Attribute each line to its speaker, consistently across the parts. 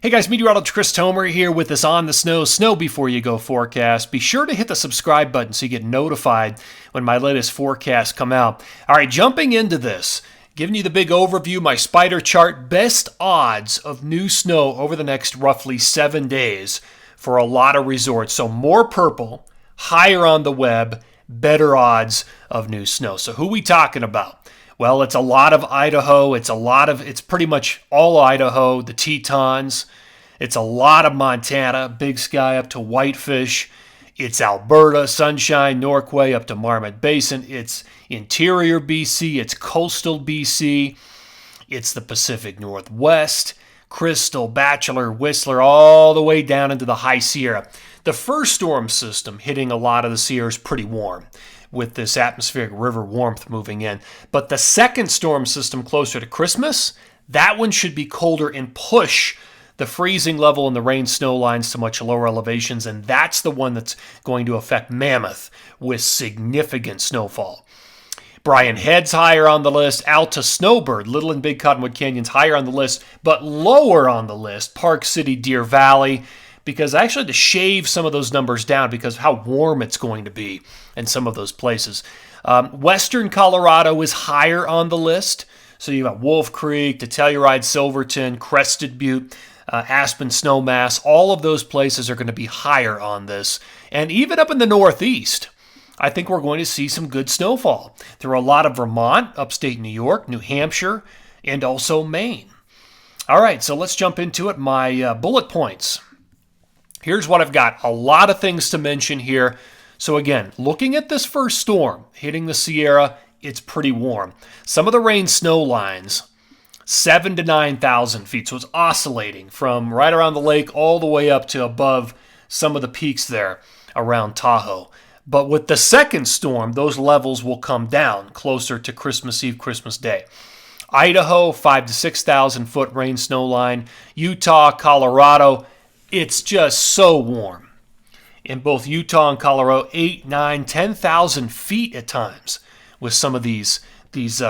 Speaker 1: Hey guys, meteorologist Chris Tomer here with this On the Snow Before You Go forecast. Be sure to hit the subscribe button so you get notified when my latest forecasts come out. All right, jumping into this, giving you the big overview, my spider chart, best odds of new snow over the next roughly 7 days for a lot of resorts. So more purple, higher on the web, better odds of new snow. So who we talking about? Well, it's a lot of Idaho. It's pretty much all Idaho, the Tetons. It's a lot of Montana, Big Sky up to Whitefish. It's Alberta, Sunshine, Norquay up to Marmot Basin. It's interior BC. It's coastal BC. It's the Pacific Northwest, Crystal, Bachelor, Whistler, all the way down into the High Sierra. The first storm system hitting a lot of the Sierra is pretty warm, with this atmospheric river warmth moving in. But the second storm system closer to Christmas, that one should be colder and push the freezing level and the rain snow lines to much lower elevations, and that's the one that's going to affect Mammoth with significant snowfall. Brian Head's higher on the list. Alta Snowbird, Little and Big Cottonwood Canyon's higher on the list, but lower on the list, Park City, Deer Valley, because I actually had to shave some of those numbers down because of how warm it's going to be in some of those places. Western Colorado is higher on the list. So you've got Wolf Creek, Telluride, Silverton, Crested Butte, Aspen, Snowmass. All of those places are going to be higher on this. And even up in the Northeast, I think we're going to see some good snowfall. There are a lot of Vermont, upstate New York, New Hampshire, and also Maine. All right, so let's jump into it. My bullet points. Here's what I've got. A lot of things to mention here. So again, looking at this first storm hitting the Sierra, it's pretty warm. Some of the rain snow lines, 7,000 to 9,000 feet. So it's oscillating from right around the lake all the way up to above some of the peaks there around Tahoe. But with the second storm, those levels will come down closer to Christmas Eve, Christmas Day. Idaho, 5,000 to 6,000 foot rain snow line. Utah, Colorado, it's just so warm. In both Utah and Colorado, 8, 9, 10,000 feet at times with some of these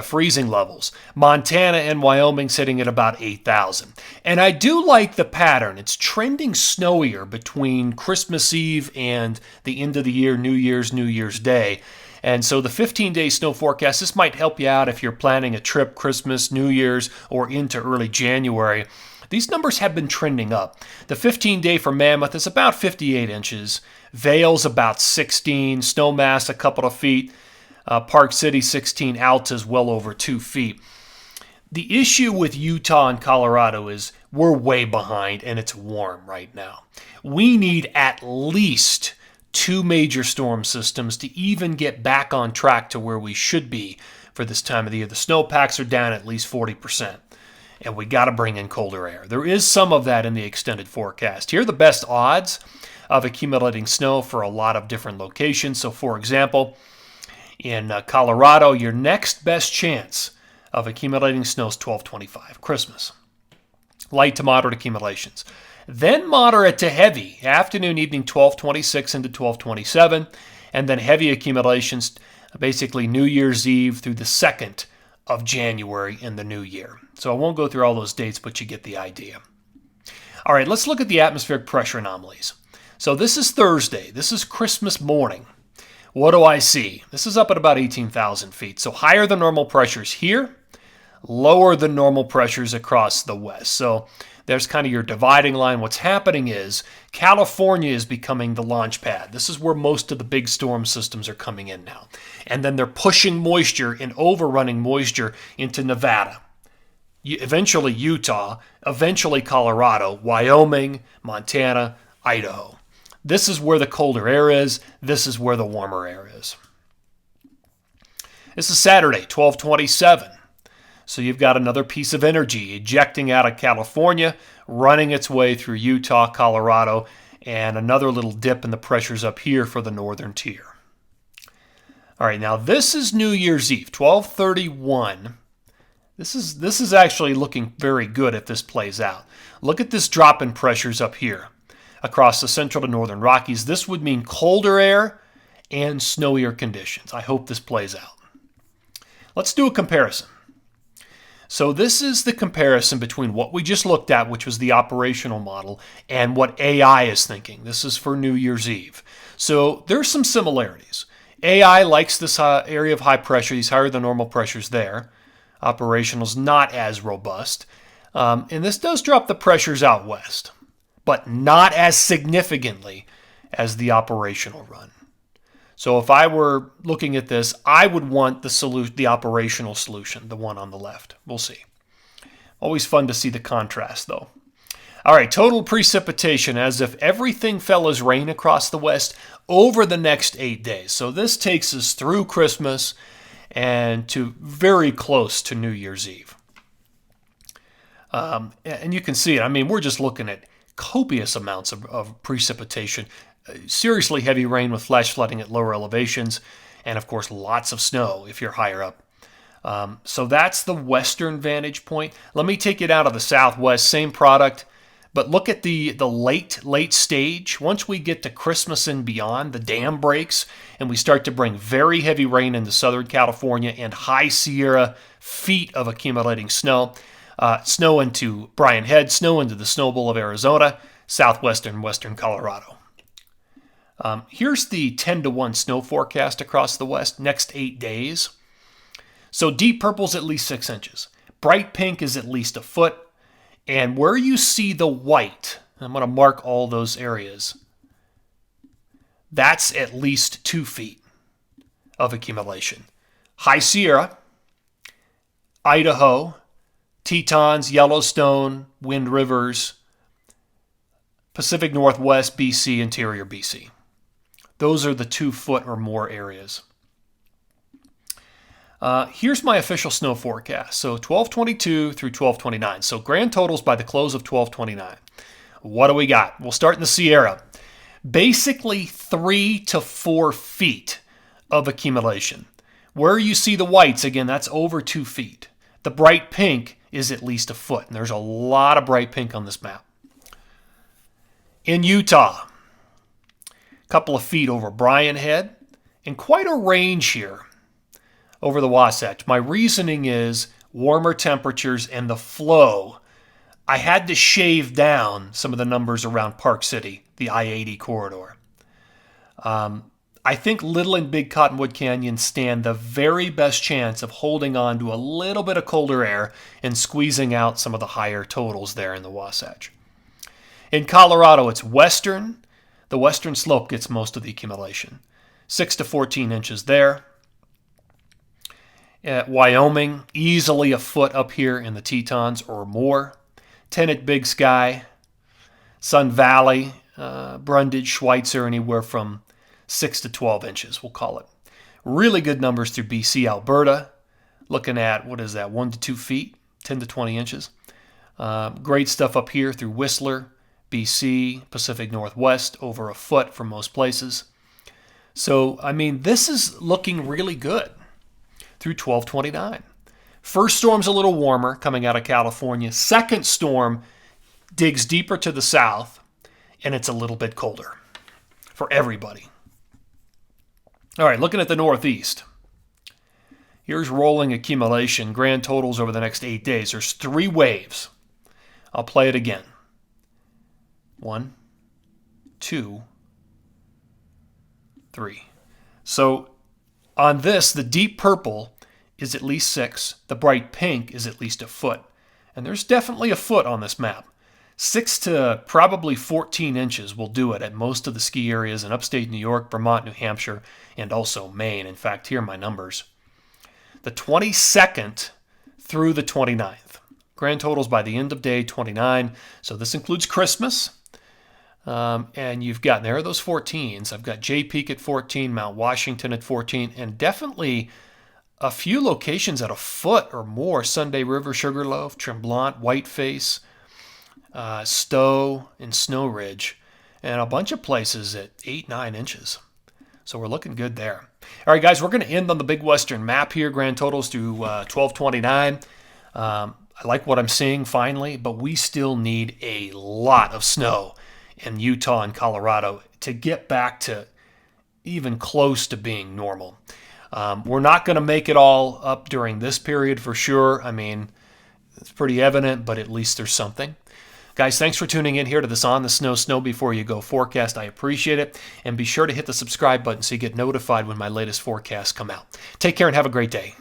Speaker 1: freezing levels. Montana and Wyoming sitting at about 8,000. And I do like the pattern. It's trending snowier between Christmas Eve and the end of the year, New Year's Day. And so the 15-day snow forecast, this might help you out if you're planning a trip Christmas, New Year's, or into early January. These numbers have been trending up. The 15-day for Mammoth is about 58 inches. Vail's about 16. Snowmass a couple of feet. Park City 16. Alta's well over 2 feet. The issue with Utah and Colorado is we're way behind and it's warm right now. We need at least 2 major storm systems to even get back on track to where we should be for this time of the year. The snowpacks are down at least 40%. And we got to bring in colder air. There is some of that in the extended forecast. Here are the best odds of accumulating snow for a lot of different locations. So, for example, in Colorado, your next best chance of accumulating snow is 1225, Christmas. Light to moderate accumulations. Then moderate to heavy, afternoon, evening, 1226 into 1227. And then heavy accumulations, basically New Year's Eve through the 2nd of January in the new year. So I won't go through all those dates, but you get the idea. All right, let's look at the atmospheric pressure anomalies. So this is Thursday. This is Christmas morning. What do I see? This is up at about 18,000 feet. So higher than normal pressures here, lower than normal pressures across the west. So there's kind of your dividing line. What's happening is California is becoming the launch pad. This is where most of the big storm systems are coming in now. And then they're pushing moisture and overrunning moisture into Nevada, eventually Utah, eventually Colorado, Wyoming, Montana, Idaho. This is where the colder air is. This is where the warmer air is. This is Saturday, 1227. So you've got another piece of energy ejecting out of California, running its way through Utah, Colorado, and another little dip in the pressures up here for the northern tier. All right, now this is New Year's Eve, 1231. This is actually looking very good if this plays out. Look at this drop in pressures up here across the central to northern Rockies. This would mean colder air and snowier conditions. I hope this plays out. Let's do a comparison. So this is the comparison between what we just looked at, which was the operational model, and what AI is thinking. This is for New Year's Eve. So there's some similarities. AI likes this area of high pressure, these higher than normal pressures there. Operational is not as robust. And this does drop the pressures out west, but not as significantly as the operational run. So if I were looking at this, I would want the operational solution, the one on the left. We'll see. Always fun to see the contrast, though. All right, total precipitation, as if everything fell as rain across the west over the next 8 days. So this takes us through Christmas and to very close to New Year's Eve. And you can see it. I mean, we're just looking at copious amounts of precipitation. Seriously heavy rain with flash flooding at lower elevations, and of course lots of snow if you're higher up. So that's the western vantage point. Let me take it out of the southwest, same product, but look at the late stage. Once we get to Christmas and beyond, the dam breaks and we start to bring very heavy rain into Southern California and high Sierra, feet of accumulating snow. Snow into Bryan Head, snow into the Snow Bowl of Arizona, southwestern western Colorado. Here's the 10-to-1 snow forecast across the west, next 8 days. So deep purple's at least 6 inches. Bright pink is at least a foot. And where you see the white, I'm going to mark all those areas, that's at least 2 feet of accumulation. High Sierra, Idaho, Tetons, Yellowstone, Wind Rivers, Pacific Northwest, BC, interior BC. Those are the 2 foot or more areas. Here's my official snow forecast. So 12/22 through 12/29. So grand totals by the close of 12/29. What do we got? We'll start in the Sierra. Basically 3 to 4 feet of accumulation. Where you see the whites, again, that's over 2 feet. The bright pink is at least a foot. And there's a lot of bright pink on this map. In Utah, couple of feet over Bryan Head, and quite a range here over the Wasatch. My reasoning is warmer temperatures and the flow. I had to shave down some of the numbers around Park City, the I-80 corridor. I think Little and Big Cottonwood Canyon stand the very best chance of holding on to a little bit of colder air and squeezing out some of the higher totals there in the Wasatch. In Colorado, it's western. The western slope gets most of the accumulation. 6 to 14 inches there. At Wyoming, easily a foot up here in the Tetons or more. 10 at Big Sky. Sun Valley, Brundage, Schweitzer, anywhere from 6 to 12 inches, we'll call it. Really good numbers through BC, Alberta. Looking at, 1 to 2 feet, 10 to 20 inches. Great stuff up here through Whistler, BC, Pacific Northwest, over a foot for most places. So, I mean, this is looking really good through 12/29. First storm's a little warmer coming out of California. Second storm digs deeper to the south, and it's a little bit colder for everybody. All right, looking at the Northeast. Here's rolling accumulation, grand totals over the next 8 days. There's 3 waves. I'll play it again. 1, 2, 3. So on this, the deep purple is at least 6. The bright pink is at least a foot. And there's definitely a foot on this map. 6 to probably 14 inches will do it at most of the ski areas in upstate New York, Vermont, New Hampshire, and also Maine. In fact, here are my numbers. The 22nd through the 29th. Grand totals by the end of day 29. So this includes Christmas. And you've got, there are those 14s. I've got Jay Peak at 14, Mount Washington at 14, and definitely a few locations at a foot or more. Sunday River, Sugarloaf, Tremblant, Whiteface, Stowe, and Snow Ridge, and a bunch of places at 8-9 inches. So we're looking good there. All right, guys, we're going to end on the big western map here. Grand totals through 12/29. I like what I'm seeing finally, but we still need a lot of snow in Utah and Colorado to get back to even close to being normal. We're not going to make it all up during this period for sure. I mean, It's pretty evident, but at least there's something. Guys, thanks for tuning in here to this On the Snow, Snow Before You Go forecast. I appreciate it. And be sure to hit the subscribe button so you get notified when my latest forecasts come out. Take care and have a great day.